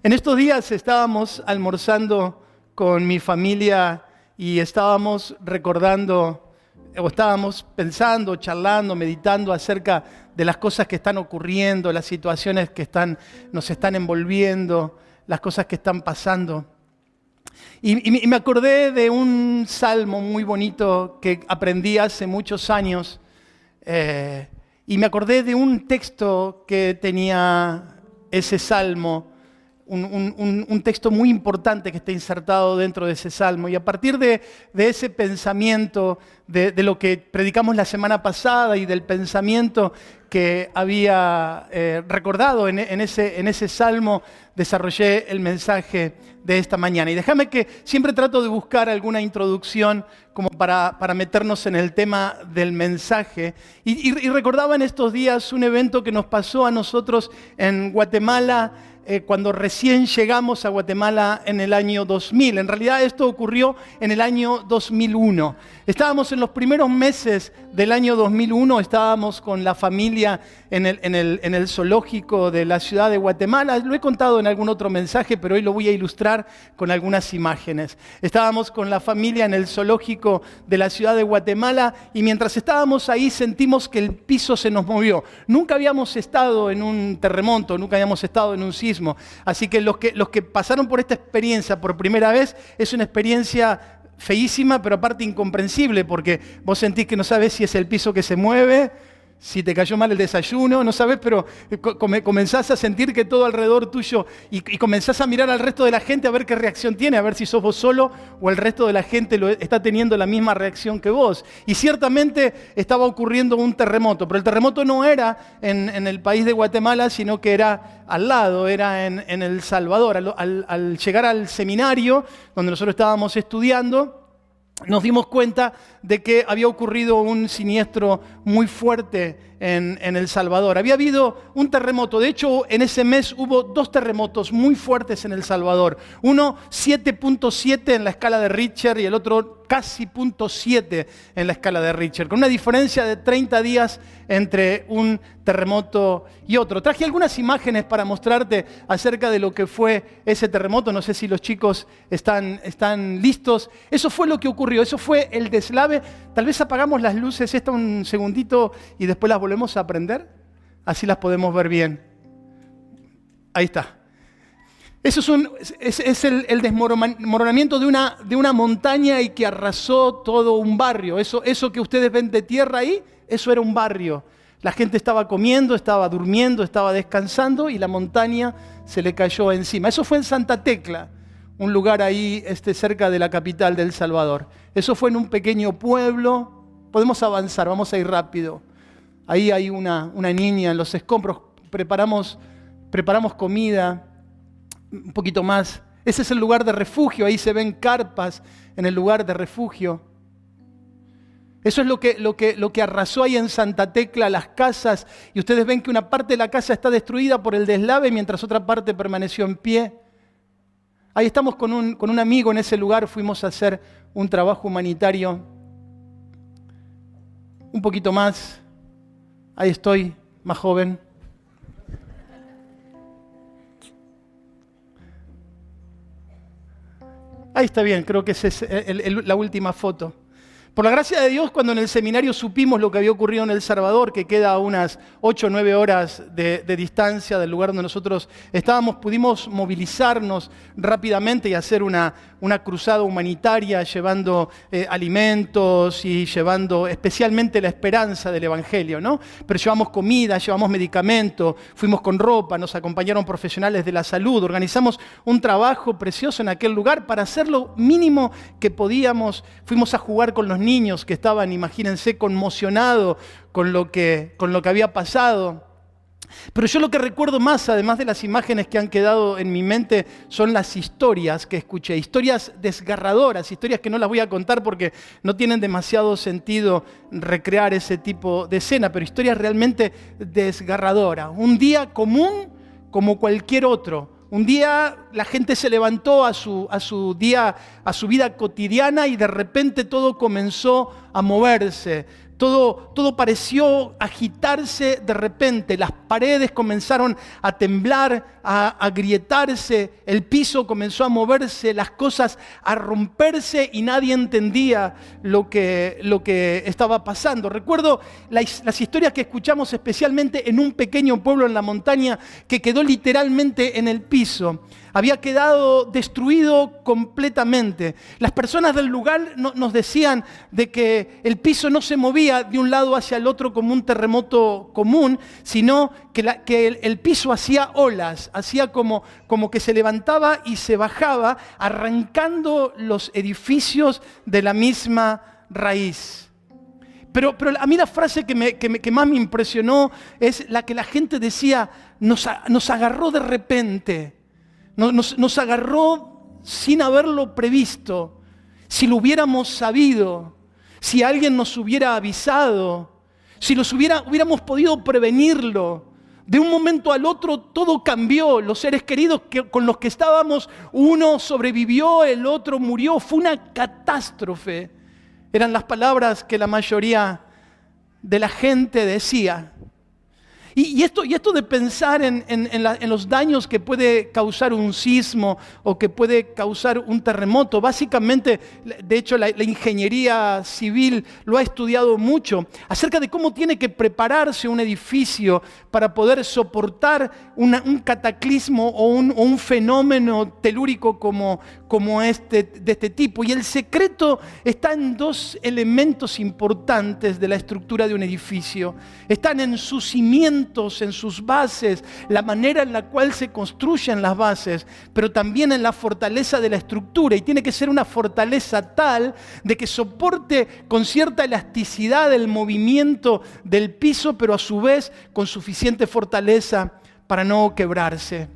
En estos días estábamos almorzando con mi familia y estábamos recordando, o estábamos pensando, charlando, meditando acerca de las cosas que están ocurriendo, las situaciones que nos están envolviendo, las cosas que están pasando. Y me acordé de un salmo muy bonito que aprendí hace muchos años, y me acordé de un texto que tenía ese salmo, un texto muy importante que está insertado dentro de ese salmo. Y a partir de ese pensamiento, de lo que predicamos la semana pasada y del pensamiento que había recordado en ese salmo, desarrollé el mensaje de esta mañana. Y déjame que siempre trato de buscar alguna introducción como para meternos en el tema del mensaje. Y recordaba en estos días un evento que nos pasó a nosotros en Guatemala, cuando recién llegamos a Guatemala en el año 2000. En realidad esto ocurrió en el año 2001. Estábamos en los primeros meses del año 2001, estábamos con la familia en el zoológico de la ciudad de Guatemala. Lo he contado en algún otro mensaje, pero hoy lo voy a ilustrar con algunas imágenes. Estábamos con la familia en el zoológico de la ciudad de Guatemala y mientras estábamos ahí sentimos que el piso se nos movió. Nunca habíamos estado en un terremoto, nunca habíamos estado en un sismo. Así que los que pasaron por esta experiencia por primera vez, es una experiencia feísima, pero aparte incomprensible, porque vos sentís que no sabés si es el piso que se mueve, si te cayó mal el desayuno, no sabés, pero comenzás a sentir que todo alrededor tuyo, y comenzás a mirar al resto de la gente a ver qué reacción tiene, a ver si sos vos solo o el resto de la gente está teniendo la misma reacción que vos. Y ciertamente estaba ocurriendo un terremoto, pero el terremoto no era en el país de Guatemala, sino que era al lado, era en El Salvador. Al llegar al seminario donde nosotros estábamos estudiando, nos dimos cuenta de que había ocurrido un siniestro muy fuerte en El Salvador. Había habido un terremoto. De hecho, en ese mes hubo 2 terremotos muy fuertes en El Salvador. Uno 7.7 en la escala de Richter y el otro casi 0.7 en la escala de Richter, con una diferencia de 30 días entre un terremoto y otro. Traje algunas imágenes para mostrarte acerca de lo que fue ese terremoto. No sé si los chicos están listos. Eso fue lo que ocurrió, eso fue el deslave. Tal vez apagamos las luces un segundito y después las volvemos a prender. Así las podemos ver bien. Ahí está. Eso es el desmoronamiento de una montaña y que arrasó todo un barrio. Eso que ustedes ven de tierra ahí, eso era un barrio. La gente estaba comiendo, estaba durmiendo, estaba descansando y la montaña se le cayó encima. Eso fue en Santa Tecla, un lugar ahí cerca de la capital de El Salvador. Eso fue en un pequeño pueblo. Podemos avanzar, vamos a ir rápido. Ahí hay una niña en los escombros. Preparamos comida. Un poquito más. Ese es el lugar de refugio. Ahí se ven carpas en el lugar de refugio. Eso es lo que arrasó ahí en Santa Tecla, las casas. Y ustedes ven que una parte de la casa está destruida por el deslave, mientras otra parte permaneció en pie. Ahí estamos con un amigo en ese lugar. Fuimos a hacer un trabajo humanitario. Un poquito más. Ahí estoy, más joven. Ahí está bien, creo que esa es la última foto. Por la gracia de Dios, cuando en el seminario supimos lo que había ocurrido en El Salvador, que queda a unas 8 o 9 horas de distancia del lugar donde nosotros estábamos, pudimos movilizarnos rápidamente y hacer una cruzada humanitaria, llevando alimentos y llevando especialmente la esperanza del Evangelio, ¿no? Pero llevamos comida, llevamos medicamento, fuimos con ropa, nos acompañaron profesionales de la salud, organizamos un trabajo precioso en aquel lugar para hacer lo mínimo que podíamos. Fuimos a jugar con los niños que estaban, imagínense, conmocionados con lo que había pasado. Pero yo lo que recuerdo más, además de las imágenes que han quedado en mi mente, son las historias que escuché, historias desgarradoras, historias que no las voy a contar porque no tienen demasiado sentido recrear ese tipo de escena, pero historias realmente desgarradoras. Un día común como cualquier otro. Un día la gente se levantó a su vida cotidiana y de repente todo comenzó a moverse. Todo pareció agitarse de repente. Las paredes comenzaron a temblar, a agrietarse, el piso comenzó a moverse, las cosas a romperse y nadie entendía lo que estaba pasando. Recuerdo las historias que escuchamos especialmente en un pequeño pueblo en la montaña que quedó literalmente en el piso. Había quedado destruido completamente. Las personas del lugar nos decían de que el piso no se movía de un lado hacia el otro como un terremoto común, sino que el piso hacía olas, hacía como que se levantaba y se bajaba, arrancando los edificios de la misma raíz. Pero a mí la frase que más me impresionó es la que la gente decía: nos agarró de repente. Nos agarró sin haberlo previsto. Si lo hubiéramos sabido, si alguien nos hubiera avisado, si hubiéramos podido prevenirlo. De un momento al otro todo cambió. Los seres queridos con los que estábamos, uno sobrevivió, el otro murió. Fue una catástrofe. Eran las palabras que la mayoría de la gente decía. Y esto de pensar en los daños que puede causar un sismo o que puede causar un terremoto, básicamente, de hecho, la ingeniería civil lo ha estudiado mucho, acerca de cómo tiene que prepararse un edificio para poder soportar un cataclismo o un fenómeno telúrico como de este tipo. Y el secreto está en dos elementos importantes de la estructura de un edificio. Están en sus cimientos, en sus bases, la manera en la cual se construyen las bases, pero también en la fortaleza de la estructura. Y tiene que ser una fortaleza tal de que soporte con cierta elasticidad el movimiento del piso, pero a su vez con suficiente fortaleza para no quebrarse.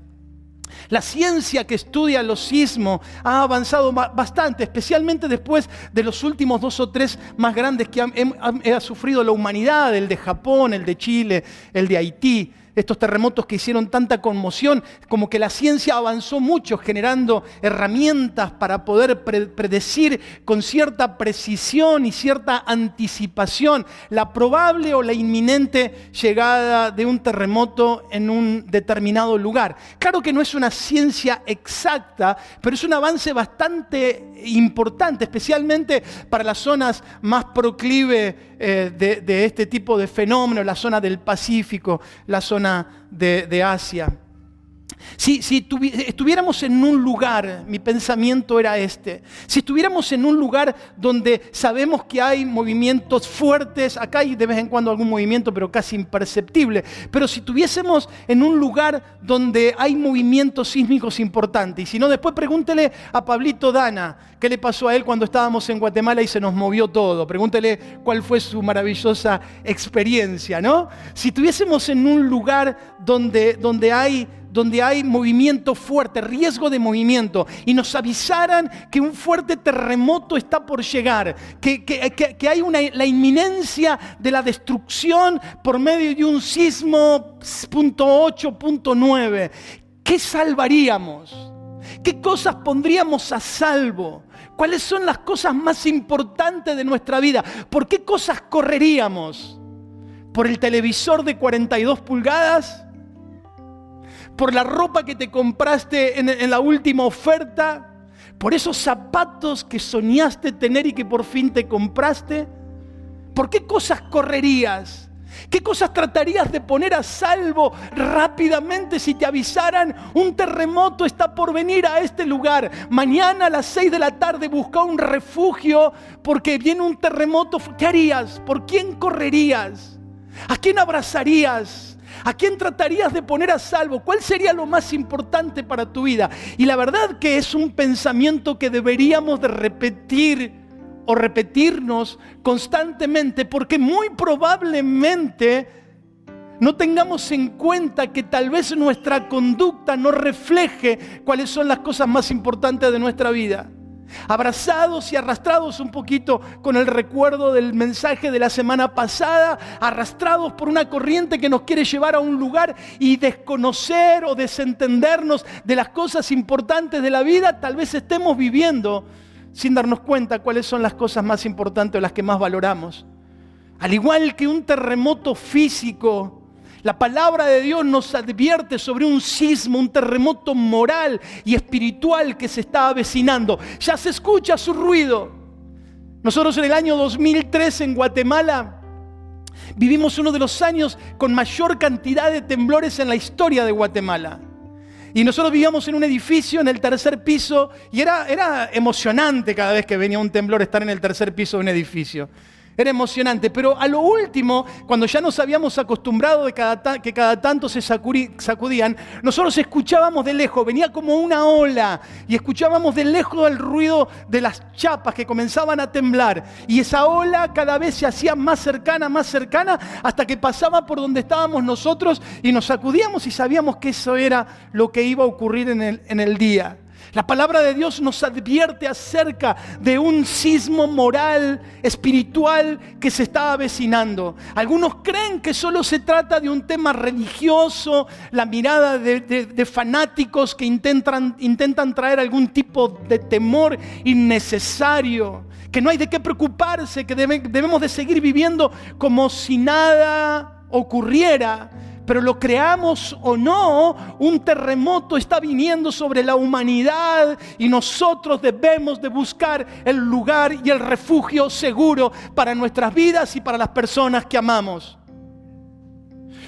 La ciencia que estudia los sismos ha avanzado bastante, especialmente después de los últimos 2 o 3 más grandes que ha sufrido la humanidad, el de Japón, el de Chile, el de Haití. Estos terremotos que hicieron tanta conmoción, como que la ciencia avanzó mucho generando herramientas para poder predecir con cierta precisión y cierta anticipación la probable o la inminente llegada de un terremoto en un determinado lugar. Claro que no es una ciencia exacta, pero es un avance bastante importante, especialmente para las zonas más proclives de este tipo de fenómenos, la zona del Pacífico, la zona de Asia. Si estuviéramos en un lugar, mi pensamiento era este, si estuviéramos en un lugar donde sabemos que hay movimientos fuertes, acá hay de vez en cuando algún movimiento, pero casi imperceptible, pero si estuviésemos en un lugar donde hay movimientos sísmicos importantes, y si no, después pregúntele a Pablito Dana, qué le pasó a él cuando estábamos en Guatemala y se nos movió todo, pregúntele cuál fue su maravillosa experiencia, ¿no? Si estuviésemos en un lugar donde hay movimiento fuerte, riesgo de movimiento, y nos avisaran que un fuerte terremoto está por llegar, que hay la inminencia de la destrucción por medio de un sismo .8, .9, ¿qué salvaríamos? ¿Qué cosas pondríamos a salvo? ¿Cuáles son las cosas más importantes de nuestra vida? ¿Por qué cosas correríamos? ¿Por el televisor de 42 pulgadas? ¿Por la ropa que te compraste en la última oferta? ¿Por esos zapatos que soñaste tener y que por fin te compraste? ¿Por qué cosas correrías? ¿Qué cosas tratarías de poner a salvo rápidamente si te avisaran: un terremoto está por venir a este lugar? Mañana a las 6 de la tarde busca un refugio porque viene un terremoto. ¿Qué harías? ¿Por quién correrías? ¿A quién abrazarías? ¿A quién tratarías de poner a salvo? ¿Cuál sería lo más importante para tu vida? Y la verdad que es un pensamiento que deberíamos de repetir o repetirnos constantemente, porque muy probablemente no tengamos en cuenta que tal vez nuestra conducta no refleje cuáles son las cosas más importantes de nuestra vida. Abrazados y arrastrados un poquito con el recuerdo del mensaje de la semana pasada, arrastrados por una corriente que nos quiere llevar a un lugar y desconocer o desentendernos de las cosas importantes de la vida, tal vez estemos viviendo sin darnos cuenta cuáles son las cosas más importantes o las que más valoramos. Al igual que un terremoto físico, la palabra de Dios nos advierte sobre un sismo, un terremoto moral y espiritual que se está avecinando. Ya se escucha su ruido. Nosotros en el año 2003 en Guatemala vivimos uno de los años con mayor cantidad de temblores en la historia de Guatemala. Y nosotros vivíamos en un edificio en el tercer piso y era emocionante cada vez que venía un temblor estar en el tercer piso de un edificio. Era emocionante, pero a lo último, cuando ya nos habíamos acostumbrado de que cada tanto se sacudían, nosotros escuchábamos de lejos, venía como una ola, y escuchábamos de lejos el ruido de las chapas que comenzaban a temblar, y esa ola cada vez se hacía más cercana, hasta que pasaba por donde estábamos nosotros, y nos sacudíamos y sabíamos que eso era lo que iba a ocurrir en el día. La palabra de Dios nos advierte acerca de un sismo moral, espiritual que se está avecinando. Algunos creen que solo se trata de un tema religioso, la mirada de fanáticos que intentan traer algún tipo de temor innecesario, que no hay de qué preocuparse, que debemos de seguir viviendo como si nada ocurriera. Pero lo creamos o no, un terremoto está viniendo sobre la humanidad y nosotros debemos de buscar el lugar y el refugio seguro para nuestras vidas y para las personas que amamos.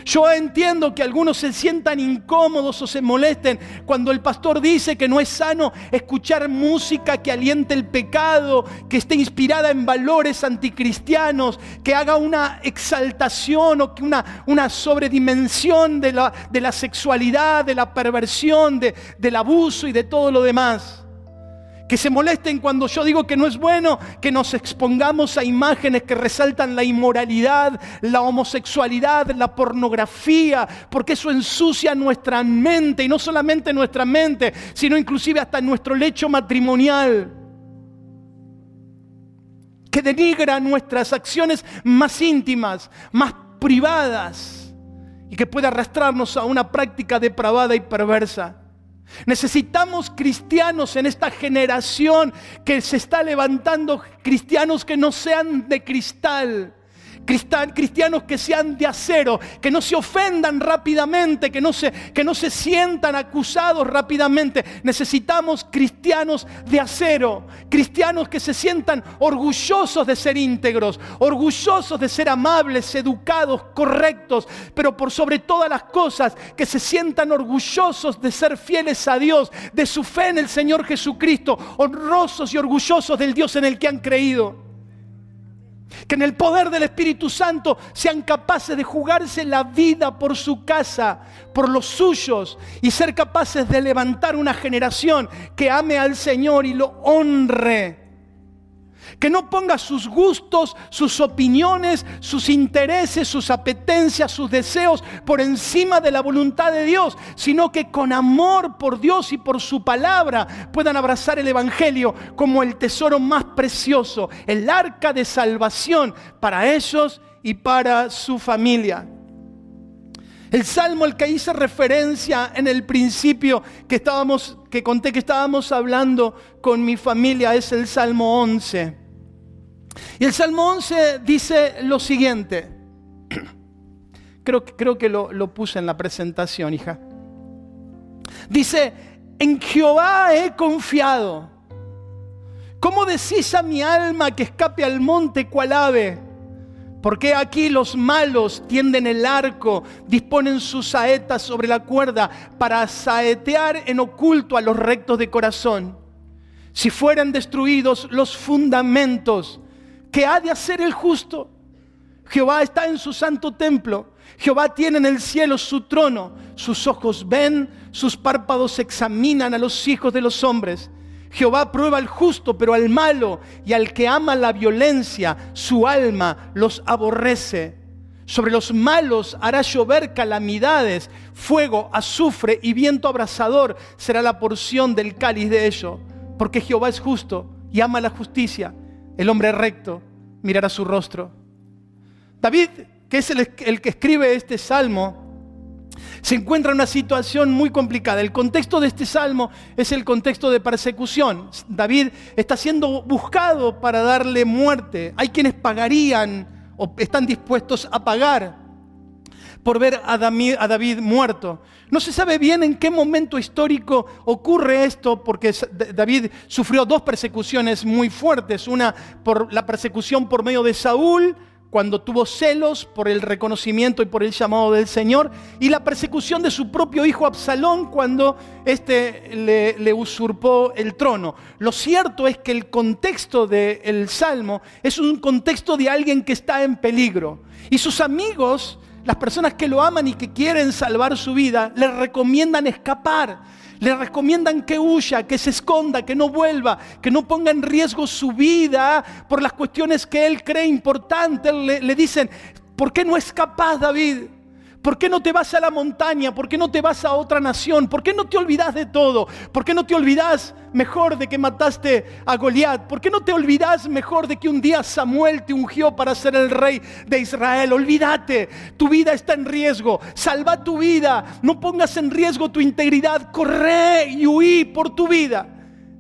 Yo entiendo que algunos se sientan incómodos o se molesten cuando el pastor dice que no es sano escuchar música que aliente el pecado, que esté inspirada en valores anticristianos, que haga una exaltación o que una sobredimensión de la sexualidad, de la perversión, del abuso y de todo lo demás. Que se molesten cuando yo digo que no es bueno que nos expongamos a imágenes que resaltan la inmoralidad, la homosexualidad, la pornografía, porque eso ensucia nuestra mente, y no solamente nuestra mente, sino inclusive hasta nuestro lecho matrimonial. Que denigra nuestras acciones más íntimas, más privadas, y que puede arrastrarnos a una práctica depravada y perversa. Necesitamos cristianos en esta generación que se está levantando, cristianos que no sean de cristal, cristianos que sean de acero, que no se ofendan rápidamente, que no se sientan acusados rápidamente. Necesitamos cristianos de acero, cristianos que se sientan orgullosos de ser íntegros, orgullosos de ser amables, educados, correctos, pero por sobre todas las cosas que se sientan orgullosos de ser fieles a Dios, de su fe en el Señor Jesucristo, honrosos y orgullosos del Dios en el que han creído. Que en el poder del Espíritu Santo sean capaces de jugarse la vida por su casa, por los suyos, y ser capaces de levantar una generación que ame al Señor y lo honre. Que no ponga sus gustos, sus opiniones, sus intereses, sus apetencias, sus deseos por encima de la voluntad de Dios, sino que con amor por Dios y por su palabra puedan abrazar el Evangelio como el tesoro más precioso, el arca de salvación para ellos y para su familia. El salmo al que hice referencia en el principio que conté que estábamos hablando con mi familia es el Salmo 11. Y el Salmo 11 dice lo siguiente. Creo que lo puse en la presentación, hija. Dice: en Jehová he confiado. ¿Cómo decís a mi alma que escape al monte cual ave? Porque aquí los malos tienden el arco, disponen sus saetas sobre la cuerda para saetear en oculto a los rectos de corazón. Si fueran destruidos los fundamentos, ¿qué ha de hacer el justo? Jehová está en su santo templo. Jehová tiene en el cielo su trono. Sus ojos ven, sus párpados examinan a los hijos de los hombres. Jehová prueba al justo, pero al malo y al que ama la violencia, su alma los aborrece. Sobre los malos hará llover calamidades, fuego, azufre y viento abrasador será la porción del cáliz de ellos. Porque Jehová es justo y ama la justicia. El hombre recto mirará su rostro. David, que es el que escribe este salmo, se encuentra en una situación muy complicada. El contexto de este salmo es el contexto de persecución. David está siendo buscado para darle muerte. Hay quienes pagarían o están dispuestos a pagar por ver a David muerto. No se sabe bien en qué momento histórico ocurre esto, porque David sufrió 2 persecuciones muy fuertes. Una por la persecución por medio de Saúl, cuando tuvo celos por el reconocimiento y por el llamado del Señor, y la persecución de su propio hijo Absalón cuando le usurpó el trono. Lo cierto es que el contexto del Salmo es un contexto de alguien que está en peligro. Y sus amigos, las personas que lo aman y que quieren salvar su vida, le recomiendan escapar. Le recomiendan que huya, que se esconda, que no vuelva, que no ponga en riesgo su vida por las cuestiones que él cree importantes. Le dicen, ¿por qué no escapas, David? ¿Por qué no te vas a la montaña? ¿Por qué no te vas a otra nación? ¿Por qué no te olvidas de todo? ¿Por qué no te olvidas mejor de que mataste a Goliat? ¿Por qué no te olvidas mejor de que un día Samuel te ungió para ser el rey de Israel? Olvídate, tu vida está en riesgo. Salva tu vida, no pongas en riesgo tu integridad. Corre y huí por tu vida.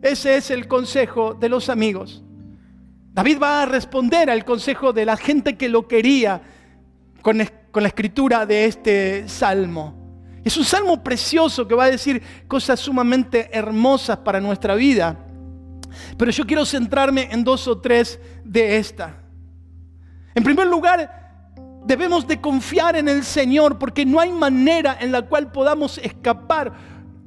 Ese es el consejo de los amigos. David va a responder al consejo de la gente que lo quería con la escritura de este salmo. Es un salmo precioso que va a decir cosas sumamente hermosas para nuestra vida. Pero yo quiero centrarme en 2 o 3 de esta. En primer lugar, debemos de confiar en el Señor, porque no hay manera en la cual podamos escapar,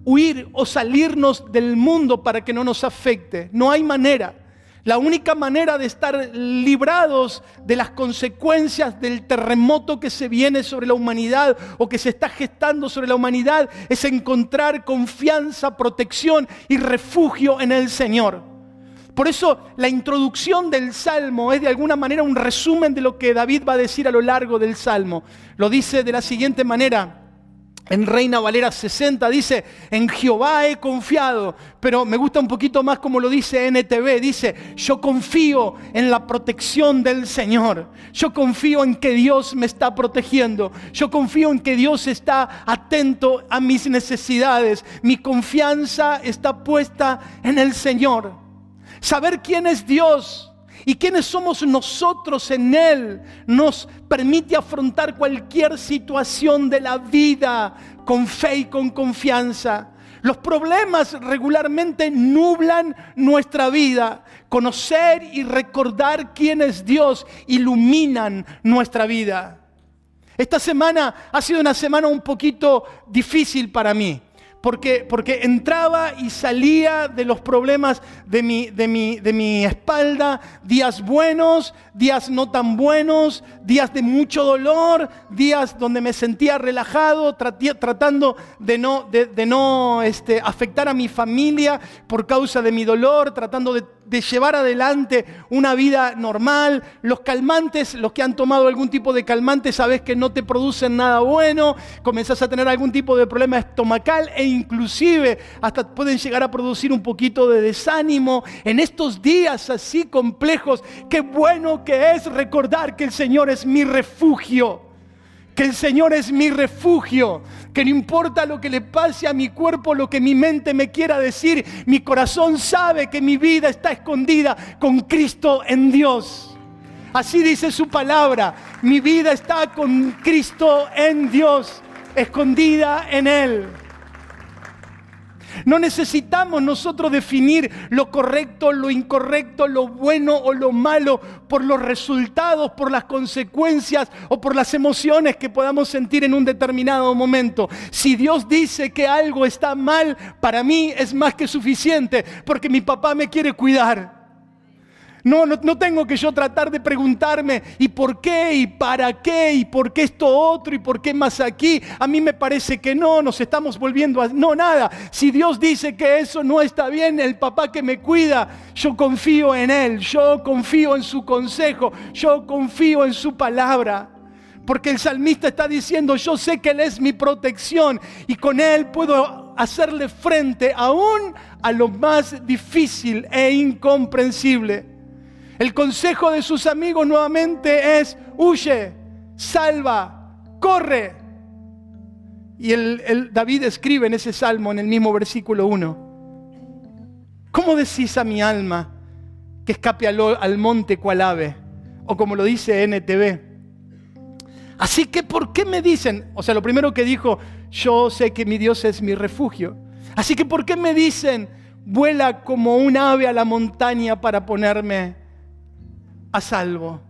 huir o salirnos del mundo para que no nos afecte. No hay manera. La única manera de estar librados de las consecuencias del terremoto que se viene sobre la humanidad o que se está gestando sobre la humanidad es encontrar confianza, protección y refugio en el Señor. Por eso la introducción del Salmo es de alguna manera un resumen de lo que David va a decir a lo largo del Salmo. Lo dice de la siguiente manera. En Reina Valera 60 dice, en Jehová he confiado, pero me gusta un poquito más como lo dice NTV, dice, yo confío en la protección del Señor, yo confío en que Dios me está protegiendo, yo confío en que Dios está atento a mis necesidades, mi confianza está puesta en el Señor. Saber quién es Dios y quiénes somos nosotros en Él nos permite afrontar cualquier situación de la vida con fe y con confianza. Los problemas regularmente nublan nuestra vida. Conocer y recordar quién es Dios iluminan nuestra vida. Esta semana ha sido una semana un poquito difícil para mí. Porque entraba y salía de los problemas de mi espalda, días buenos, días no tan buenos, días de mucho dolor, días donde me sentía relajado, tratando de no afectar a mi familia por causa de mi dolor, tratando de llevar adelante una vida normal. Los calmantes, los que han tomado algún tipo de calmante, sabes que no te producen nada bueno, comenzás a tener algún tipo de problema estomacal e inclusive hasta pueden llegar a producir un poquito de desánimo. En estos días así complejos, qué bueno que es recordar que el Señor es mi refugio. Que el Señor es mi refugio, que no importa lo que le pase a mi cuerpo, lo que mi mente me quiera decir, mi corazón sabe que mi vida está escondida con Cristo en Dios. Así dice su palabra, mi vida está con Cristo en Dios, escondida en Él. No necesitamos nosotros definir lo correcto, lo incorrecto, lo bueno o lo malo por los resultados, por las consecuencias o por las emociones que podamos sentir en un determinado momento. Si Dios dice que algo está mal, para mí es más que suficiente porque mi papá me quiere cuidar. No tengo que yo tratar de preguntarme ¿y por qué? ¿Y para qué? ¿Y por qué esto otro? ¿Y por qué más aquí? A mí me parece que no, nos estamos volviendo a... No, nada. Si Dios dice que eso no está bien, el papá que me cuida, yo confío en Él, yo confío en su consejo, yo confío en su palabra. Porque el salmista está diciendo, yo sé que Él es mi protección y con Él puedo hacerle frente aún a lo más difícil e incomprensible. El consejo de sus amigos nuevamente es, huye, salva, corre. Y David escribe en ese salmo, en el mismo versículo 1. ¿Cómo decís a mi alma que escape al monte cual ave? O como lo dice NTV, Así que, ¿por qué me dicen? O sea, lo primero que dijo, yo sé que mi Dios es mi refugio. Así que, ¿por qué me dicen, vuela como un ave a la montaña para ponerme a salvo?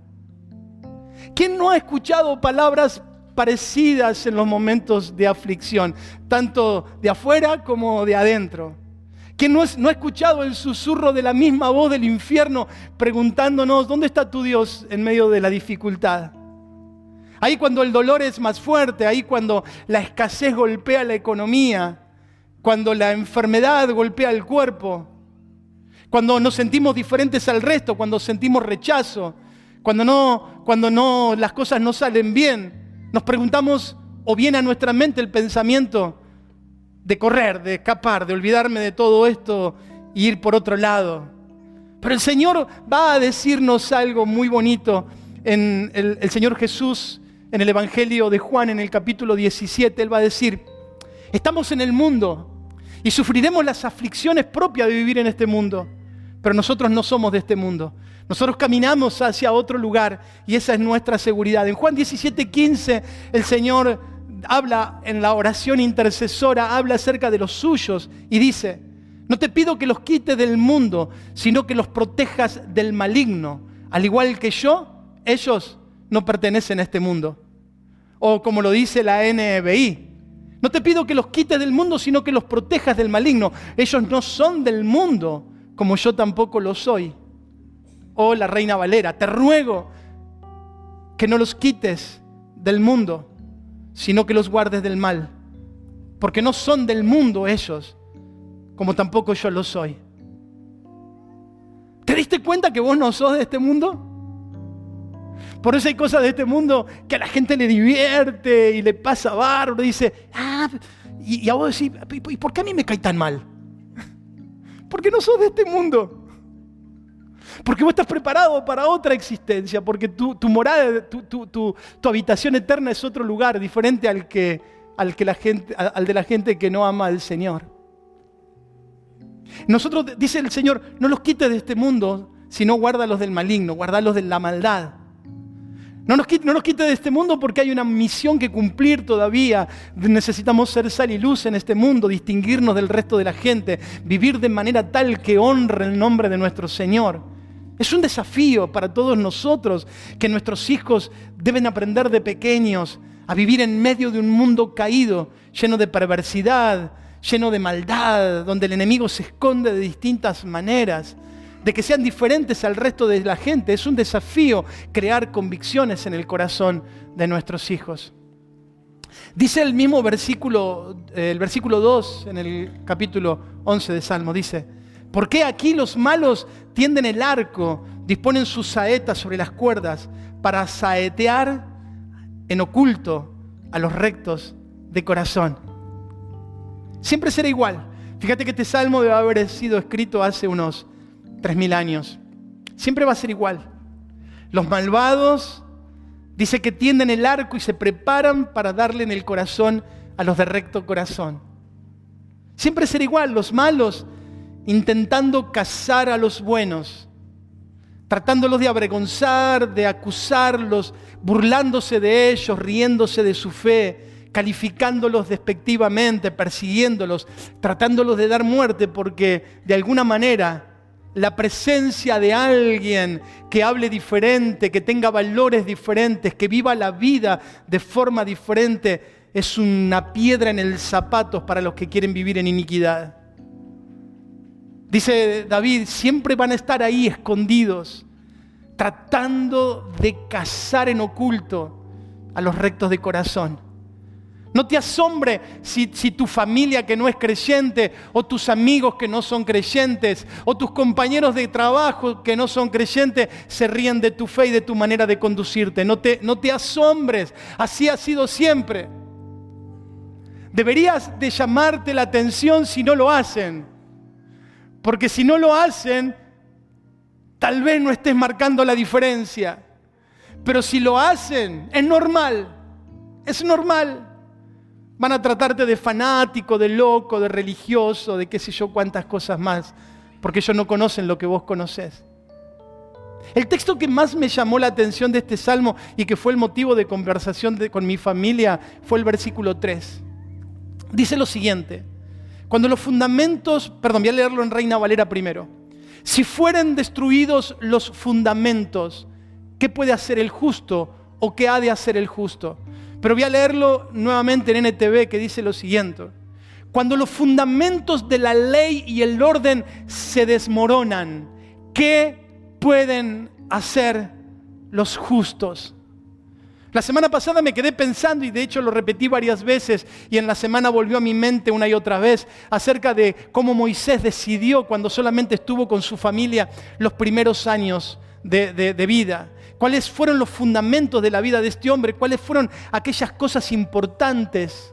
¿Quién no ha escuchado palabras parecidas en los momentos de aflicción, tanto de afuera como de adentro? ¿Quién no ha escuchado el susurro de la misma voz del infierno preguntándonos, ¿dónde está tu Dios en medio de la dificultad? Ahí cuando el dolor es más fuerte, ahí cuando la escasez golpea la economía, cuando la enfermedad golpea el cuerpo, cuando nos sentimos diferentes al resto, cuando sentimos rechazo, cuando no las cosas no salen bien, nos preguntamos o viene a nuestra mente el pensamiento de correr, de escapar, de olvidarme de todo esto e ir por otro lado. Pero el Señor va a decirnos algo muy bonito en el Señor Jesús, en el Evangelio de Juan, en el capítulo 17. Él va a decir, estamos en el mundo y sufriremos las aflicciones propias de vivir en este mundo, pero nosotros no somos de este mundo. Nosotros caminamos hacia otro lugar y esa es nuestra seguridad. En Juan 17:15 el Señor habla en la oración intercesora, habla acerca de los suyos y dice, no te pido que los quites del mundo, sino que los protejas del maligno. Al igual que yo, ellos no pertenecen a este mundo. O como lo dice la NBI, no te pido que los quites del mundo, sino que los protejas del maligno. Ellos no son del mundo, como yo tampoco lo soy. O la Reina Valera, te ruego que no los quites del mundo, sino que los guardes del mal. Porque no son del mundo ellos, como tampoco yo lo soy. ¿Te diste cuenta que vos no sos de este mundo? Por eso hay cosas de este mundo que a la gente le divierte y le pasa bárbaro. Dice, y a vos decís, ¿y por qué a mí me cae tan mal? Porque no sos de este mundo. Porque vos estás preparado para otra existencia, porque tu morada, tu habitación eterna es otro lugar, diferente al de la gente que no ama al Señor. Nosotros, dice el Señor, no los quites de este mundo, sino guárdalos del maligno, guárdalos de la maldad. No los quites de este mundo porque hay una misión que cumplir todavía. Necesitamos ser sal y luz en este mundo, distinguirnos del resto de la gente, vivir de manera tal que honre el nombre de nuestro Señor. Es un desafío para todos nosotros que nuestros hijos deben aprender de pequeños a vivir en medio de un mundo caído, lleno de perversidad, lleno de maldad, donde el enemigo se esconde de distintas maneras, de que sean diferentes al resto de la gente. Es un desafío crear convicciones en el corazón de nuestros hijos. Dice el mismo versículo, el versículo 2 en el capítulo 11 de Salmo, dice, ¿por qué aquí los malos tienden el arco, disponen sus saetas sobre las cuerdas para saetear en oculto a los rectos de corazón? Siempre será igual. Fíjate que este salmo debe haber sido escrito hace unos 3000 años. Siempre va a ser igual. Los malvados, dice que tienden el arco y se preparan para darle en el corazón a los de recto corazón. Siempre será igual. Los malos intentando cazar a los buenos, tratándolos de avergonzar, de acusarlos, burlándose de ellos, riéndose de su fe, calificándolos despectivamente, persiguiéndolos, tratándolos de dar muerte, porque de alguna manera la presencia de alguien que hable diferente, que tenga valores diferentes, que viva la vida de forma diferente, es una piedra en el zapato para los que quieren vivir en iniquidad. Dice David, siempre van a estar ahí escondidos, tratando de cazar en oculto a los rectos de corazón. No te asombre si tu familia que no es creyente, o tus amigos que no son creyentes, o tus compañeros de trabajo que no son creyentes, se ríen de tu fe y de tu manera de conducirte. No te asombres, así ha sido siempre. Deberías de llamarte la atención si no lo hacen. Porque si no lo hacen, tal vez no estés marcando la diferencia. Pero si lo hacen, es normal. Es normal. Van a tratarte de fanático, de loco, de religioso, de qué sé yo cuántas cosas más. Porque ellos no conocen lo que vos conocés. El texto que más me llamó la atención de este salmo y que fue el motivo de conversación con mi familia fue el versículo 3. Dice lo siguiente: cuando los fundamentos, voy a leerlo en Reina Valera primero. Si fueren destruidos los fundamentos, ¿qué puede hacer el justo o qué ha de hacer el justo? Pero voy a leerlo nuevamente en NTV, que dice lo siguiente: cuando los fundamentos de la ley y el orden se desmoronan, ¿qué pueden hacer los justos? La semana pasada me quedé pensando, y de hecho lo repetí varias veces, y en la semana volvió a mi mente una y otra vez, acerca de cómo Moisés decidió cuando solamente estuvo con su familia los primeros años de vida. ¿Cuáles fueron los fundamentos de la vida de este hombre? ¿Cuáles fueron aquellas cosas importantes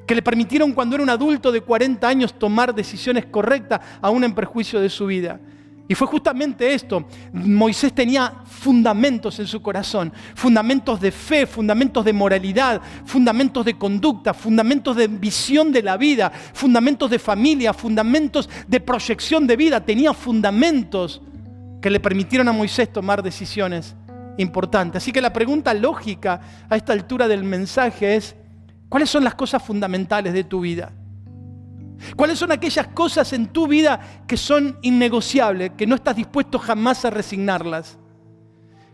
que le permitieron cuando era un adulto de 40 años tomar decisiones correctas, aún en perjuicio de su vida? Y fue justamente esto. Moisés tenía fundamentos en su corazón, fundamentos de fe, fundamentos de moralidad, fundamentos de conducta, fundamentos de visión de la vida, fundamentos de familia, fundamentos de proyección de vida. Tenía fundamentos que le permitieron a Moisés tomar decisiones importantes. Así que la pregunta lógica a esta altura del mensaje es: ¿cuáles son las cosas fundamentales de tu vida? ¿Cuáles son aquellas cosas en tu vida que son innegociables, que no estás dispuesto jamás a resignarlas?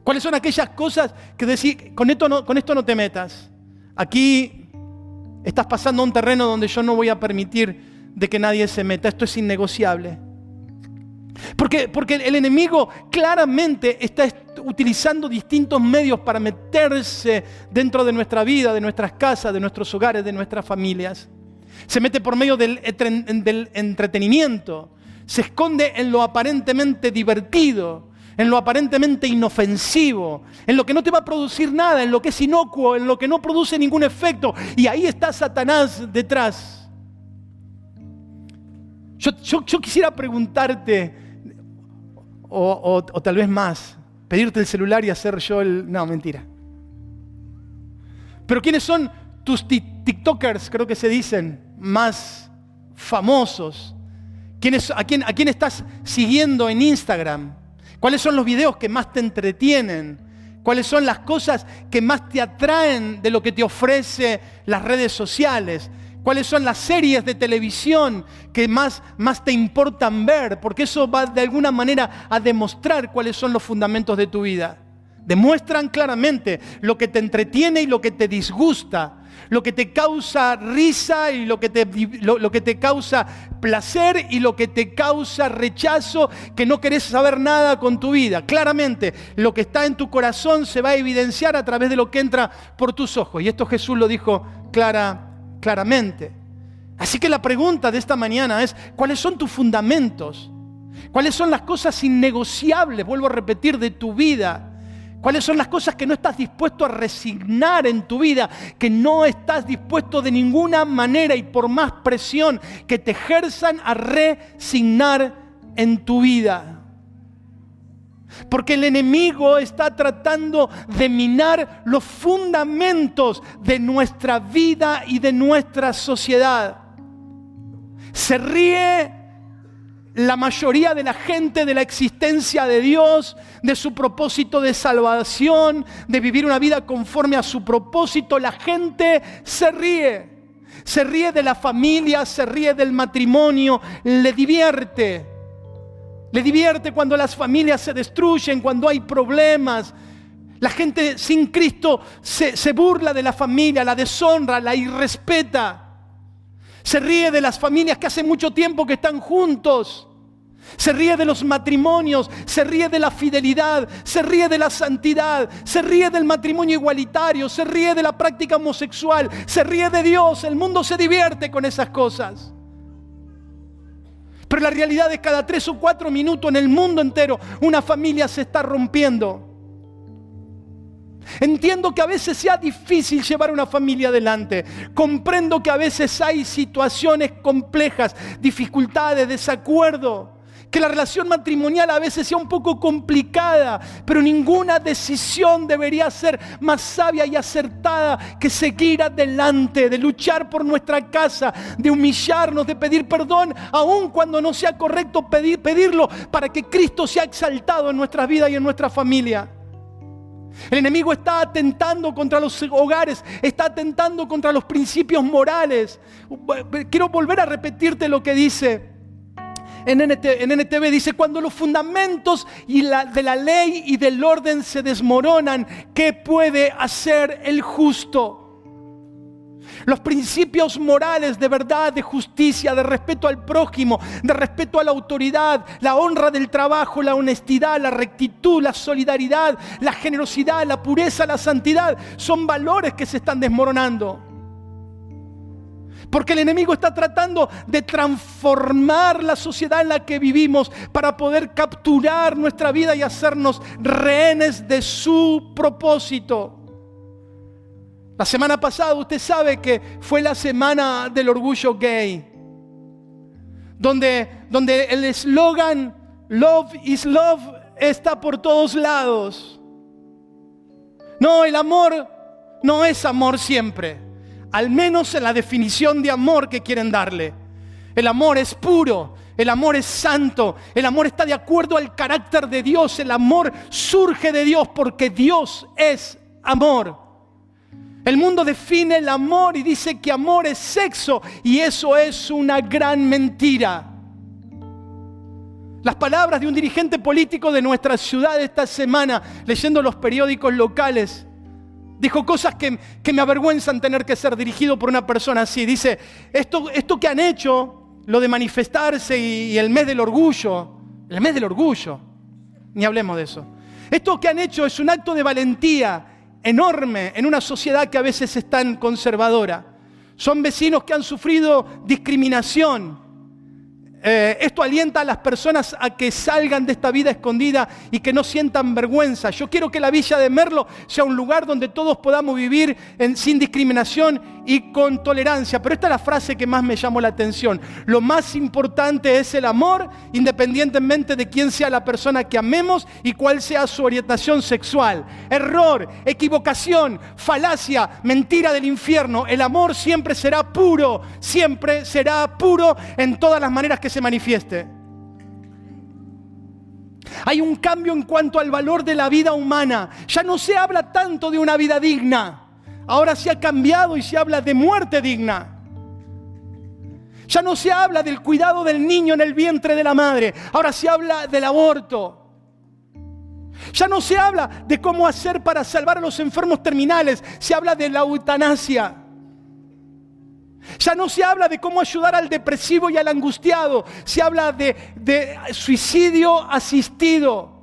¿Cuáles son aquellas cosas que decís, con esto no te metas? Aquí estás pasando a un terreno donde yo no voy a permitir de que nadie se meta. Esto es innegociable. Porque el enemigo claramente está utilizando distintos medios para meterse dentro de nuestra vida, de nuestras casas, de nuestros hogares, de nuestras familias. Se mete por medio del entretenimiento, se esconde en lo aparentemente divertido, en lo aparentemente inofensivo, en lo que no te va a producir nada, en lo que es inocuo, en lo que no produce ningún efecto. Y ahí está Satanás detrás. Yo quisiera preguntarte, o tal vez más, pedirte el celular y hacer yo no, mentira. Pero ¿quiénes son tus TikTokers, creo que se dicen, más famosos? ¿A quién estás siguiendo en Instagram? ¿Cuáles son los videos que más te entretienen? ¿Cuáles son las cosas que más te atraen de lo que te ofrece las redes sociales? ¿Cuáles son las series de televisión que más te importan ver? Porque eso va de alguna manera a demostrar cuáles son los fundamentos de tu vida. Demuestran claramente lo que te entretiene y lo que te disgusta, lo que te causa risa y lo que te causa placer y lo que te causa rechazo, que no querés saber nada con tu vida. Claramente, lo que está en tu corazón se va a evidenciar a través de lo que entra por tus ojos. Y esto Jesús lo dijo claramente. Así que la pregunta de esta mañana es: ¿cuáles son tus fundamentos? ¿Cuáles son las cosas innegociables, vuelvo a repetir, de tu vida? ¿Cuáles son las cosas que no estás dispuesto a resignar en tu vida? Que no estás dispuesto de ninguna manera y por más presión que te ejerzan a resignar en tu vida. Porque el enemigo está tratando de minar los fundamentos de nuestra vida y de nuestra sociedad. Se ríe la mayoría de la gente de la existencia de Dios, de su propósito de salvación, de vivir una vida conforme a su propósito. La gente se ríe. Se ríe de la familia, se ríe del matrimonio, le divierte. Le divierte cuando las familias se destruyen, cuando hay problemas. La gente sin Cristo se burla de la familia, la deshonra, la irrespeta. Se ríe de las familias que hace mucho tiempo que están juntos. Se ríe de los matrimonios, se ríe de la fidelidad, se ríe de la santidad, se ríe del matrimonio igualitario, se ríe de la práctica homosexual, se ríe de Dios. El mundo se divierte con esas cosas. Pero la realidad es que cada 3 o 4 minutos en el mundo entero una familia se está rompiendo. Entiendo que a veces sea difícil llevar una familia adelante. Comprendo que a veces hay situaciones complejas, dificultades, desacuerdo, Que la relación matrimonial a veces sea un poco complicada, pero ninguna decisión debería ser más sabia y acertada que seguir adelante, de luchar por nuestra casa, de humillarnos, de pedir perdón, aun cuando no sea correcto pedirlo, para que Cristo sea exaltado en nuestras vidas y en nuestra familia. El enemigo está atentando contra los hogares, está atentando contra los principios morales. Quiero volver a repetirte lo que dice en NTV, dice: cuando los fundamentos de la ley y del orden se desmoronan, ¿qué puede hacer el justo? Los principios morales de verdad, de justicia, de respeto al prójimo, de respeto a la autoridad, la honra del trabajo, la honestidad, la rectitud, la solidaridad, la generosidad, la pureza, la santidad, son valores que se están desmoronando. Porque el enemigo está tratando de transformar la sociedad en la que vivimos para poder capturar nuestra vida y hacernos rehenes de su propósito. La semana pasada usted sabe que fue la semana del orgullo gay, donde el eslogan "Love is love" está por todos lados. No, el amor no es amor siempre. Al menos en la definición de amor que quieren darle. El amor es puro, el amor es santo, el amor está de acuerdo al carácter de Dios, el amor surge de Dios porque Dios es amor. El mundo define el amor y dice que amor es sexo, y eso es una gran mentira. Las palabras de un dirigente político de nuestra ciudad esta semana, leyendo los periódicos locales, dijo cosas que me avergüenzan tener que ser dirigido por una persona así. Dice: esto que han hecho, lo de manifestarse y el mes del orgullo, ni hablemos de eso. Esto que han hecho es un acto de valentía enorme en una sociedad que a veces es tan conservadora. Son vecinos que han sufrido discriminación. Esto alienta a las personas a que salgan de esta vida escondida y que no sientan vergüenza. Yo quiero que la Villa de Merlo sea un lugar donde todos podamos vivir sin discriminación y con tolerancia. Pero esta es la frase que más me llamó la atención: lo más importante es el amor, independientemente de quién sea la persona que amemos y cuál sea su orientación sexual. Error, equivocación, falacia, mentira del infierno. El amor siempre será puro en todas las maneras que se manifieste. Hay un cambio en cuanto al valor de la vida humana. Ya no se habla tanto de una vida digna. Ahora se ha cambiado y se habla de muerte digna. Ya no se habla del cuidado del niño en el vientre de la madre. Ahora se habla del aborto. Ya no se habla de cómo hacer para salvar a los enfermos terminales. Se habla de la eutanasia. Ya no se habla de cómo ayudar al depresivo y al angustiado. Se habla de suicidio asistido.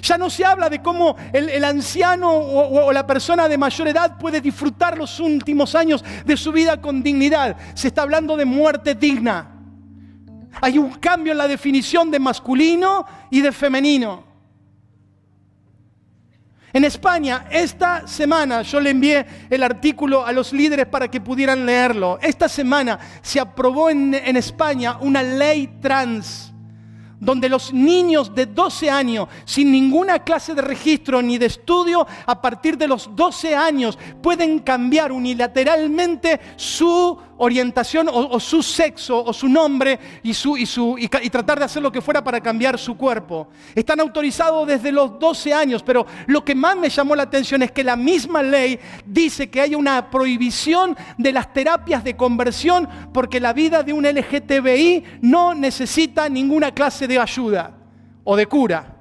Ya no se habla de cómo el anciano o la persona de mayor edad puede disfrutar los últimos años de su vida con dignidad. Se está hablando de muerte digna. Hay un cambio en la definición de masculino y de femenino. En España, esta semana, yo le envié el artículo a los líderes para que pudieran leerlo. Esta semana se aprobó en España una ley trans, donde los niños de 12 años, sin ninguna clase de registro ni de estudio, a partir de los 12 años, pueden cambiar unilateralmente su orientación o su sexo o su nombre y tratar de hacer lo que fuera para cambiar su cuerpo. Están autorizados desde los 12 años, pero lo que más me llamó la atención es que la misma ley dice que hay una prohibición de las terapias de conversión porque la vida de un LGTBI no necesita ninguna clase de ayuda o de cura.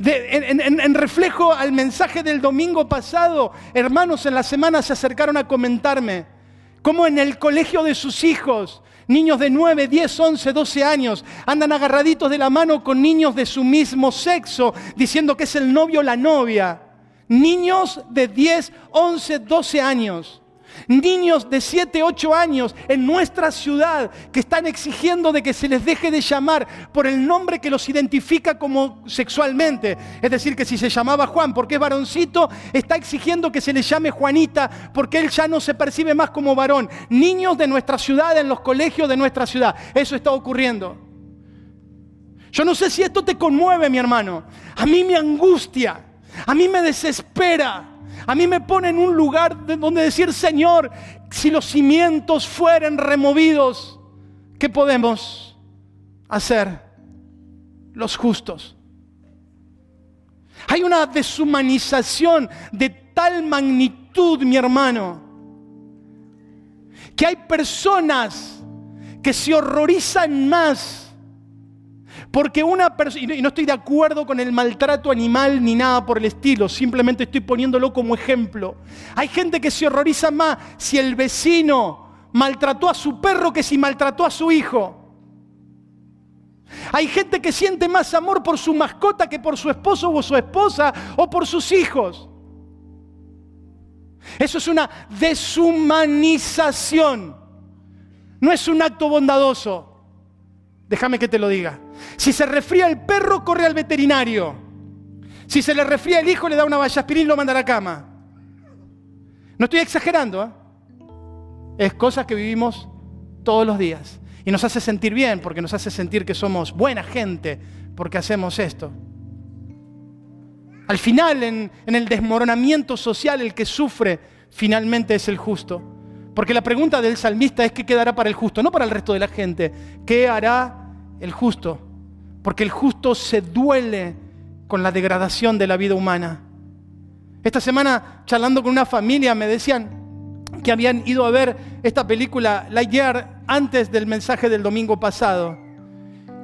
En reflejo al mensaje del domingo pasado, hermanos en la semana se acercaron a comentarme cómo en el colegio de sus hijos, niños de 9, 10, 11, 12 años, andan agarraditos de la mano con niños de su mismo sexo, diciendo que es el novio o la novia. Niños de 10, 11, 12 años. Niños de 7, 8 años en nuestra ciudad que están exigiendo de que se les deje de llamar por el nombre que los identifica como sexualmente. Es decir, que si se llamaba Juan porque es varoncito, está exigiendo que se le llame Juanita porque él ya no se percibe más como varón. Niños de nuestra ciudad, en los colegios de nuestra ciudad. Eso está ocurriendo. Yo no sé si esto te conmueve, mi hermano. A mí me angustia, a mí me desespera. A mí me pone en un lugar donde decir, Señor, si los cimientos fueren removidos, ¿qué podemos hacer los justos? Hay una deshumanización de tal magnitud, mi hermano, que hay personas que se horrorizan más porque una persona, y no estoy de acuerdo con el maltrato animal ni nada por el estilo, simplemente estoy poniéndolo como ejemplo. Hay gente que se horroriza más si el vecino maltrató a su perro que si maltrató a su hijo. Hay gente que siente más amor por su mascota que por su esposo o su esposa o por sus hijos. Eso es una deshumanización. No es un acto bondadoso. Déjame que te lo diga. Si se resfría el perro, corre al veterinario. Si se le resfría el hijo, le da una vallaspirín y lo manda a la cama. No estoy exagerando, ¿eh? Es cosas que vivimos todos los días. Y nos hace sentir bien, porque nos hace sentir que somos buena gente, porque hacemos esto. Al final, en el desmoronamiento social, el que sufre finalmente es el justo. Porque la pregunta del salmista es: ¿qué quedará para el justo? No para el resto de la gente. ¿Qué hará el justo? Porque el justo se duele con la degradación de la vida humana. Esta semana, charlando con una familia, me decían que habían ido a ver esta película Lightyear antes del mensaje del domingo pasado.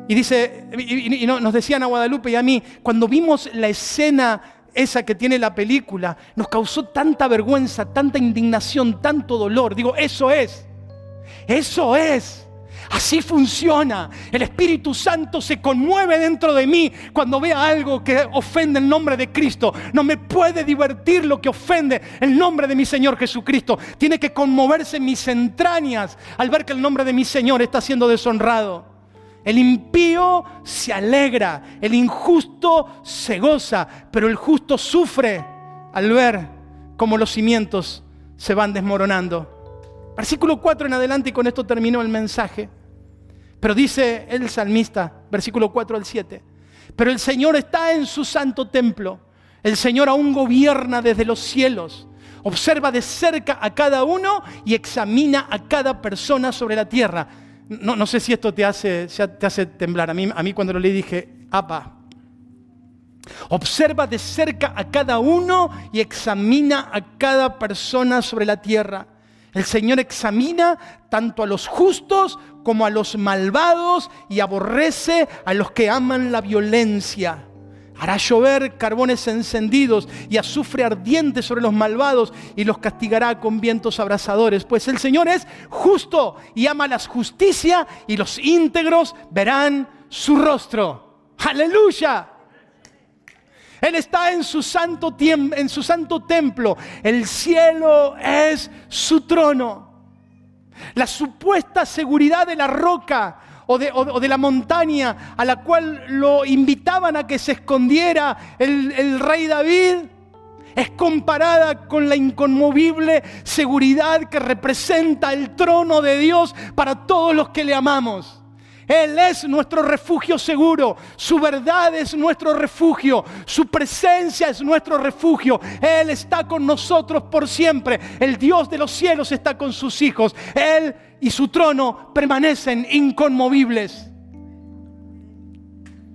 Y dice, y nos decían a Guadalupe y a mí, cuando vimos la escena esa que tiene la película, nos causó tanta vergüenza, tanta indignación, tanto dolor. Digo, eso es. Así funciona. El Espíritu Santo se conmueve dentro de mí cuando vea algo que ofende el nombre de Cristo. No me puede divertir lo que ofende el nombre de mi Señor Jesucristo. Tiene que conmoverse en mis entrañas al ver que el nombre de mi Señor está siendo deshonrado. El impío se alegra, el injusto se goza, pero el justo sufre al ver cómo los cimientos se van desmoronando. Versículo 4 en adelante, y con esto terminó el mensaje. Pero dice el salmista, versículo 4 al 7, pero el Señor está en su santo templo. El Señor aún gobierna desde los cielos. Observa de cerca a cada uno y examina a cada persona sobre la tierra. No sé si esto te hace temblar. A mí cuando lo leí dije, ¡apa! Observa de cerca a cada uno y examina a cada persona sobre la tierra. El Señor examina tanto a los justos como a los malvados y aborrece a los que aman la violencia. Hará llover carbones encendidos y azufre ardiente sobre los malvados y los castigará con vientos abrasadores. Pues el Señor es justo y ama la justicia, y los íntegros verán su rostro. ¡Aleluya! Él está en su santo templo. El cielo es su trono. La supuesta seguridad de la roca o de la montaña a la cual lo invitaban a que se escondiera el rey David es comparada con la inconmovible seguridad que representa el trono de Dios para todos los que le amamos. Él es nuestro refugio seguro, su verdad es nuestro refugio, su presencia es nuestro refugio. Él está con nosotros por siempre. El Dios de los cielos está con sus hijos. Él y su trono permanecen inconmovibles.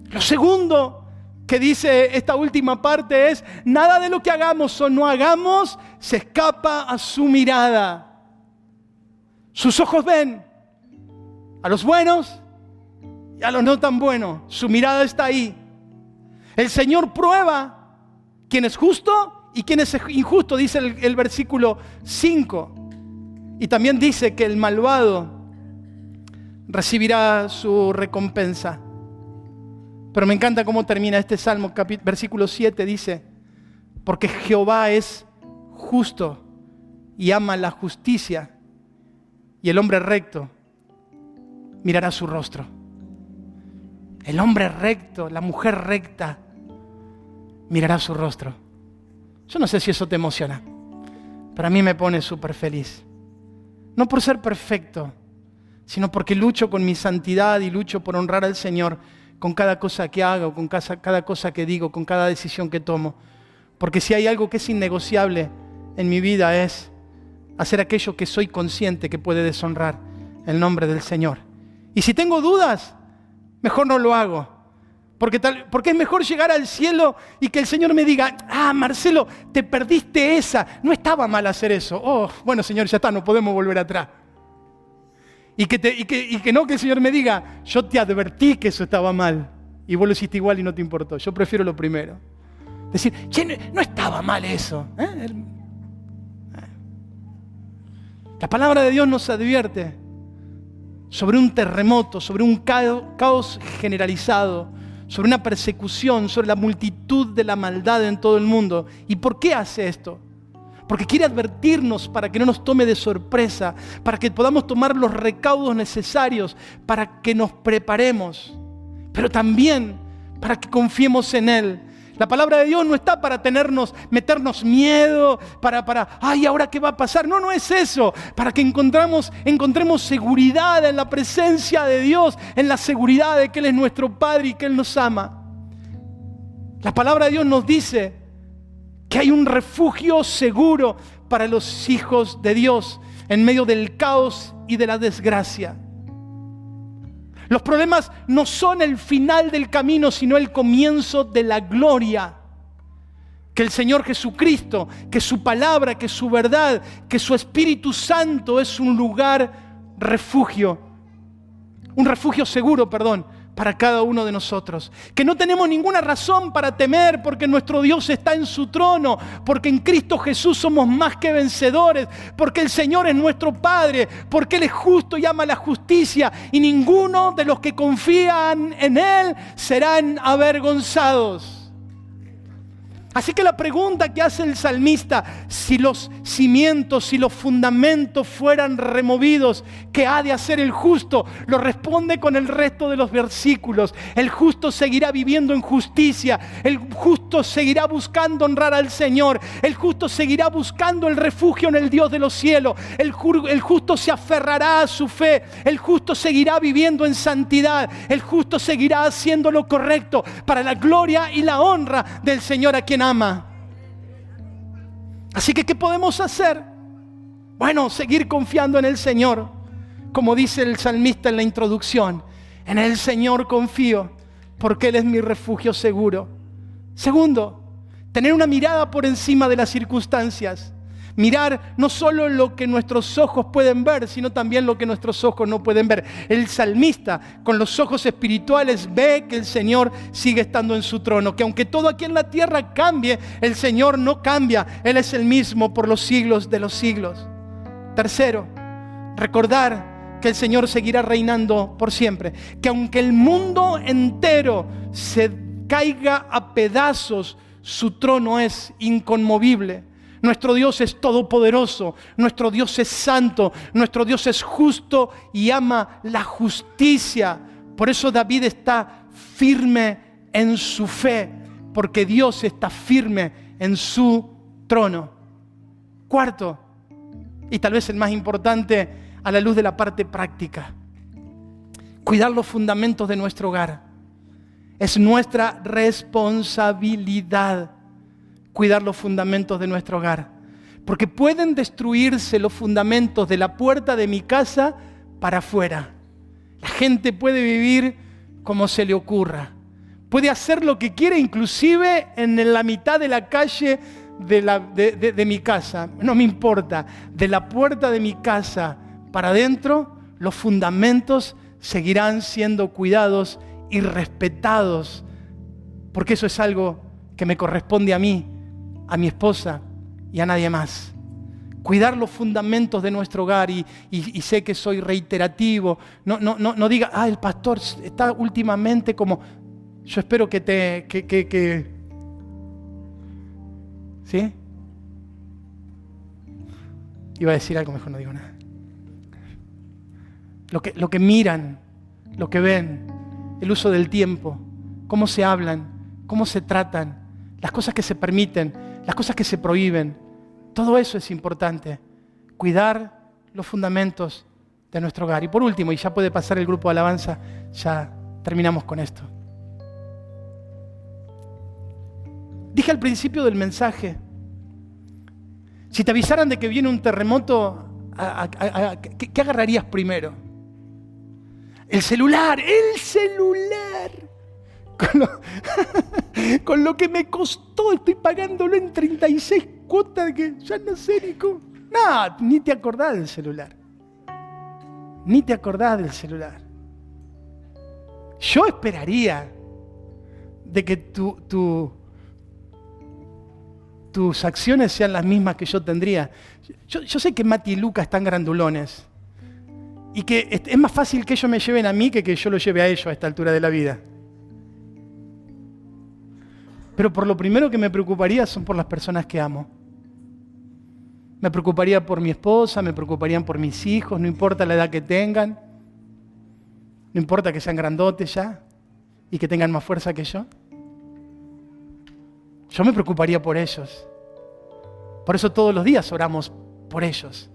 Lo segundo que dice esta última parte es: nada de lo que hagamos o no hagamos se escapa a su mirada. Sus ojos ven a los buenos y a los no tan buenos. Su mirada está ahí. El Señor prueba quién es justo y quién es injusto, dice el versículo 5. Y también dice que el malvado recibirá su recompensa. Pero me encanta cómo termina este salmo, versículo 7 dice: porque Jehová es justo y ama la justicia, y el hombre recto mirará su rostro. El hombre recto, la mujer recta, mirará su rostro. Yo no sé si eso te emociona, pero a mí me pone súper feliz. No por ser perfecto, sino porque lucho con mi santidad y lucho por honrar al Señor con cada cosa que hago, con cada cosa que digo, con cada decisión que tomo. Porque si hay algo que es innegociable en mi vida es hacer aquello que soy consciente que puede deshonrar el nombre del Señor. Y si tengo dudas, mejor no lo hago. Porque es mejor llegar al cielo y que el Señor me diga, Marcelo, te perdiste esa, no estaba mal hacer eso. Oh, bueno Señor, ya está, no podemos volver atrás. Y que el Señor me diga, yo te advertí que eso estaba mal y vos lo hiciste igual y no te importó. Yo prefiero lo primero. Decir, che, no estaba mal eso. La palabra de Dios nos advierte sobre un terremoto, sobre un caos generalizado, sobre una persecución, sobre la multitud de la maldad en todo el mundo. ¿Y por qué hace esto? Porque quiere advertirnos para que no nos tome de sorpresa, para que podamos tomar los recaudos necesarios, para que nos preparemos, pero también para que confiemos en Él. La palabra de Dios no está para meternos miedo, ay, ¿ahora qué va a pasar? No es eso. Para que encontremos seguridad en la presencia de Dios, en la seguridad de que Él es nuestro Padre y que Él nos ama. La palabra de Dios nos dice que hay un refugio seguro para los hijos de Dios en medio del caos y de la desgracia. Los problemas no son el final del camino, sino el comienzo de la gloria. Que el Señor Jesucristo, que su palabra, que su verdad, que su Espíritu Santo es un refugio seguro, para cada uno de nosotros. Que no tenemos ninguna razón para temer porque nuestro Dios está en su trono, porque en Cristo Jesús somos más que vencedores, porque el Señor es nuestro Padre, porque Él es justo y ama la justicia y ninguno de los que confían en Él serán avergonzados. Así que la pregunta que hace el salmista, si los cimientos, si los fundamentos fueran removidos, ¿qué ha de hacer el justo? Lo responde con el resto de los versículos. El justo seguirá viviendo en justicia, el justo seguirá buscando honrar al Señor, el justo seguirá buscando el refugio en el Dios de los cielos, el justo se aferrará a su fe, el justo seguirá viviendo en santidad, el justo seguirá haciendo lo correcto para la gloria y la honra del Señor a quien ama. Así que, ¿qué podemos hacer? Bueno, seguir confiando en el Señor. Como dice el salmista en la introducción, en el Señor confío, porque Él es mi refugio seguro. Segundo, tener una mirada por encima de las circunstancias. Mirar no solo lo que nuestros ojos pueden ver, sino también lo que nuestros ojos no pueden ver. El salmista, con los ojos espirituales, ve que el Señor sigue estando en su trono, que aunque todo aquí en la tierra cambie, el Señor no cambia. Él es el mismo por los siglos de los siglos. Tercero, recordar que el Señor seguirá reinando por siempre, que aunque el mundo entero se caiga a pedazos, su trono es inconmovible. Nuestro Dios es todopoderoso, nuestro Dios es santo, nuestro Dios es justo y ama la justicia. Por eso David está firme en su fe, porque Dios está firme en su trono. Cuarto, y tal vez el más importante a la luz de la parte práctica, cuidar los fundamentos de nuestro hogar. Es nuestra responsabilidad cuidar los fundamentos de nuestro hogar, porque pueden destruirse los fundamentos de la puerta de mi casa para afuera. La gente puede vivir como se le ocurra, puede hacer lo que quiere, inclusive en la mitad de la calle de mi casa. No me importa, de la puerta de mi casa para adentro, los fundamentos seguirán siendo cuidados y respetados, porque eso es algo que me corresponde a mí, a mi esposa y a nadie más. Cuidar los fundamentos de nuestro hogar y sé que soy reiterativo. No diga, el pastor está últimamente como... Yo espero que ¿sí? Iba a decir algo, mejor no digo nada. Lo que miran, lo que ven, el uso del tiempo, cómo se hablan, cómo se tratan, las cosas que se permiten, las cosas que se prohíben. Todo eso es importante. Cuidar los fundamentos de nuestro hogar. Y por último, y ya puede pasar el grupo de alabanza, ya terminamos con esto. Dije al principio del mensaje, si te avisaran de que viene un terremoto, ¿qué agarrarías primero? El celular. Con lo que me costó, estoy pagándolo en 36 cuotas que ya no sé ni cómo. No, ni te acordás del celular. Yo esperaría de que tus acciones sean las mismas que yo tendría. Yo sé que Mati y Luca están grandulones y que es más fácil que ellos me lleven a mí que yo los lleve a ellos a esta altura de la vida. Pero por lo primero que me preocuparía son por las personas que amo. Me preocuparía por mi esposa, me preocuparían por mis hijos, no importa la edad que tengan, no importa que sean grandotes ya y que tengan más fuerza que yo. Yo me preocuparía por ellos. Por eso todos los días oramos por ellos.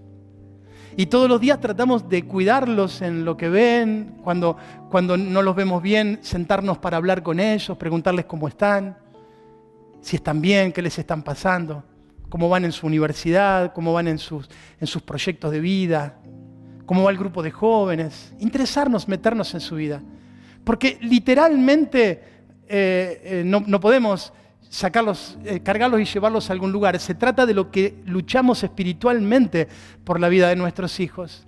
Y todos los días tratamos de cuidarlos en lo que ven, cuando no los vemos bien, sentarnos para hablar con ellos, preguntarles cómo están, si están bien, qué les están pasando, cómo van en su universidad, cómo van en sus proyectos de vida, cómo va el grupo de jóvenes. Interesarnos, meternos en su vida. Porque literalmente no podemos cargarlos y llevarlos a algún lugar. Se trata de lo que luchamos espiritualmente por la vida de nuestros hijos.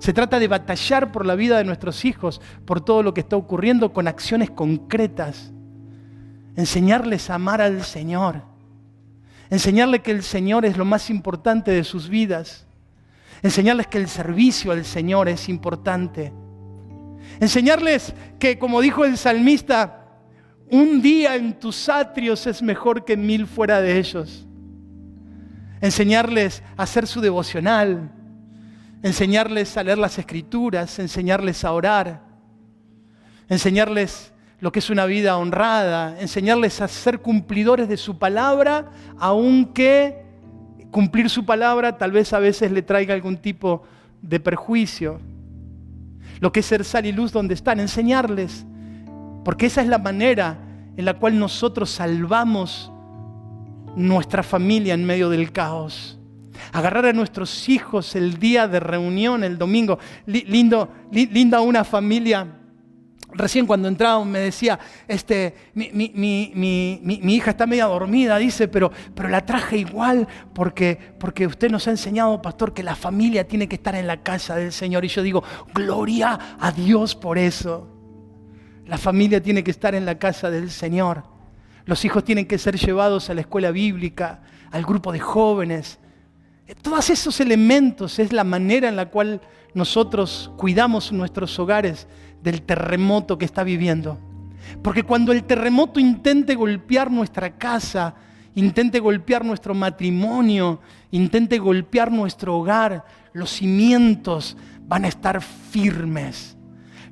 Se trata de batallar por la vida de nuestros hijos, por todo lo que está ocurriendo con acciones concretas. Enseñarles a amar al Señor. Enseñarles que el Señor es lo más importante de sus vidas. Enseñarles que el servicio al Señor es importante. Enseñarles que, como dijo el salmista, un día en tus atrios es mejor que 1000 fuera de ellos. Enseñarles a hacer su devocional. Enseñarles a leer las Escrituras. Enseñarles a orar. Enseñarles lo que es una vida honrada. Enseñarles a ser cumplidores de su palabra, aunque cumplir su palabra tal vez a veces le traiga algún tipo de perjuicio. Lo que es ser sal y luz donde están. Enseñarles. Porque esa es la manera en la cual nosotros salvamos nuestra familia en medio del caos. Agarrar a nuestros hijos el día de reunión, el domingo. Linda una familia. Recién cuando entrábamos me decía, mi hija está media dormida, dice, pero la traje igual porque usted nos ha enseñado, pastor, que la familia tiene que estar en la casa del Señor. Y yo digo, gloria a Dios por eso. La familia tiene que estar en la casa del Señor. Los hijos tienen que ser llevados a la escuela bíblica, al grupo de jóvenes. Todos esos elementos es la manera en la cual nosotros cuidamos nuestros hogares del terremoto que está viviendo. Porque cuando el terremoto intente golpear nuestra casa, intente golpear nuestro matrimonio, intente golpear nuestro hogar, los cimientos van a estar firmes.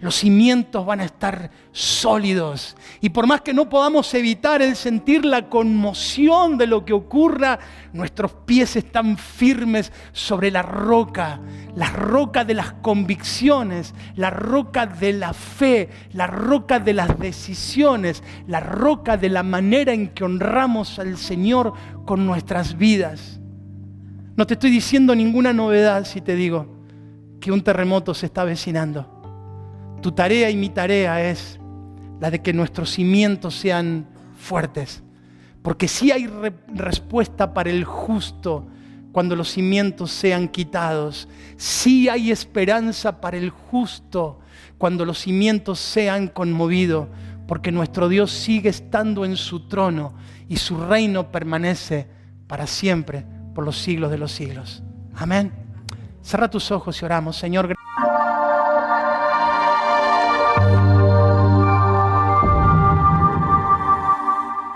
Los cimientos van a estar sólidos. Y por más que no podamos evitar el sentir la conmoción de lo que ocurra, nuestros pies están firmes sobre la roca de las convicciones, la roca de la fe, la roca de las decisiones, la roca de la manera en que honramos al Señor con nuestras vidas. No te estoy diciendo ninguna novedad si te digo que un terremoto se está avecinando. Tu tarea y mi tarea es la de que nuestros cimientos sean fuertes. Porque sí hay respuesta para el justo cuando los cimientos sean quitados. Sí hay esperanza para el justo cuando los cimientos sean conmovidos. Porque nuestro Dios sigue estando en su trono y su reino permanece para siempre, por los siglos de los siglos. Amén. Cierra tus ojos y oramos. Señor,